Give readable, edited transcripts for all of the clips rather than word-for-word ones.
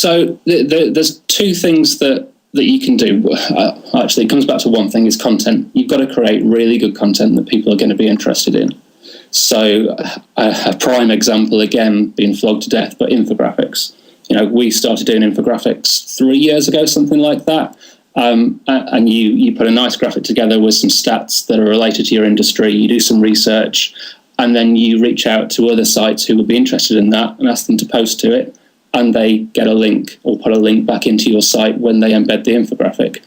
So there's two things that you can do. Actually, it comes back to one thing, is content. You've got to create really good content that people are going to be interested in. So a prime example, again, being flogged to death, but infographics. We started doing infographics 3 years ago, something like that. And you put a nice graphic together with some stats that are related to your industry, you do some research, and then you reach out to other sites who would be interested in that and ask them to post to it, and they get a link or put a link back into your site when they embed the infographic.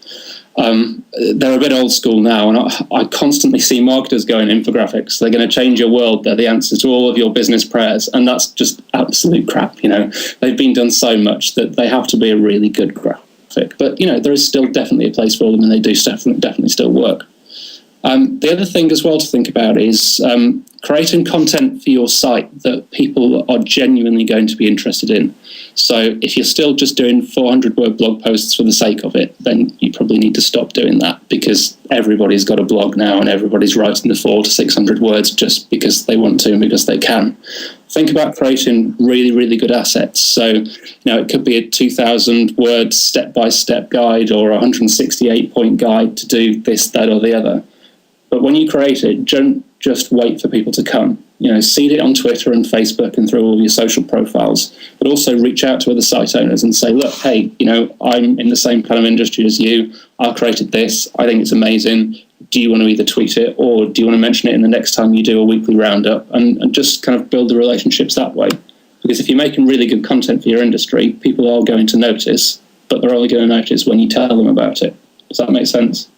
They're a bit old school now, and I constantly see marketers going, infographics, they're going to change your world, they're the answer to all of your business prayers, and that's just absolute crap. They've been done so much that they have to be a really good graphic, but there is still definitely a place for them, and they do definitely still work. The other thing as well to think about is creating content for your site that people are genuinely going to be interested in. So if you're still just doing 400-word blog posts for the sake of it, then you probably need to stop doing that, because everybody's got a blog now and everybody's writing the 400 to 600 words just because they want to and because they can. Think about creating really, really good assets. So, it could be a 2,000-word step-by-step guide or a 168-point guide to do this, that, or the other. But when you create it, don't just wait for people to come. Seed it on Twitter and Facebook and through all your social profiles, but also reach out to other site owners and say, look, hey, I'm in the same kind of industry as you. I created this. I think it's amazing. Do you want to either tweet it or do you want to mention it in the next time you do a weekly roundup, and just kind of build the relationships that way? Because if you're making really good content for your industry, people are going to notice, but they're only going to notice when you tell them about it. Does that make sense?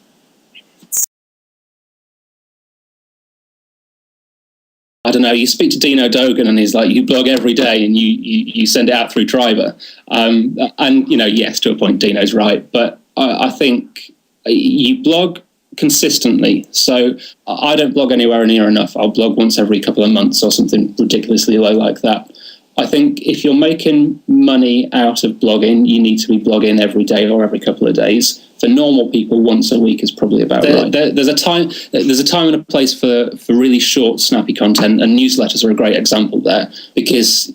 I don't know, you speak to Dino Dogan and he's like, you blog every day and you send it out through Triber. And, yes, to a point, Dino's right. But I think you blog consistently. So I don't blog anywhere near enough. I'll blog once every couple of months or something ridiculously low like that. I think if you're making money out of blogging, you need to be blogging every day or every couple of days. For normal people, once a week is probably about right. There's a time and a place for really short, snappy content, and newsletters are a great example there, because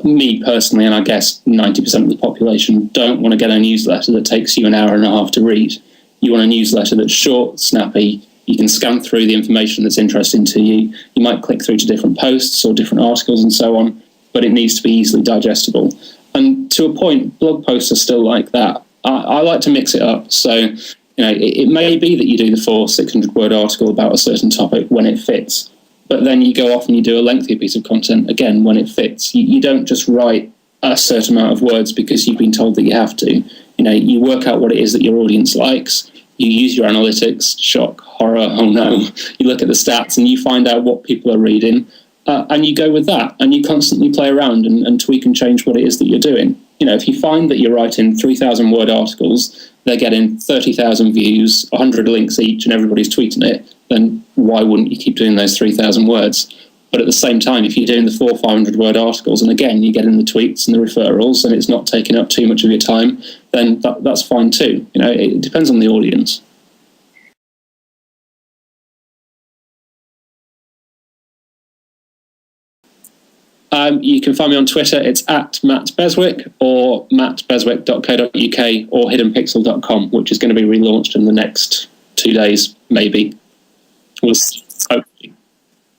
me personally, and I guess 90% of the population, don't want to get a newsletter that takes you an hour and a half to read. You want a newsletter that's short, snappy. You can scan through the information that's interesting to you. You might click through to different posts or different articles and so on, but it needs to be easily digestible. And to a point, blog posts are still like that. I like to mix it up. So, it may be that you do the 600-word article about a certain topic when it fits, but then you go off and you do a lengthy piece of content, again, when it fits. You don't just write a certain amount of words because you've been told that you have to. You work out what it is that your audience likes. You use your analytics, shock, horror, oh no. You look at the stats and you find out what people are reading, and you go with that, and you constantly play around and tweak and change what it is that you're doing. If you find that you're writing 3,000-word articles, they're getting 30,000 views, 100 links each, and everybody's tweeting it, then why wouldn't you keep doing those 3,000 words? But at the same time, if you're doing the 400 or 500-word articles, and again, you're getting the tweets and the referrals, and it's not taking up too much of your time, then that's fine too. It depends on the audience. You can find me on Twitter. It's at Matt Beswick, or mattbeswick.co.uk, or hiddenpixel.com, which is going to be relaunched in the next 2 days, maybe. We'll see. Hopefully.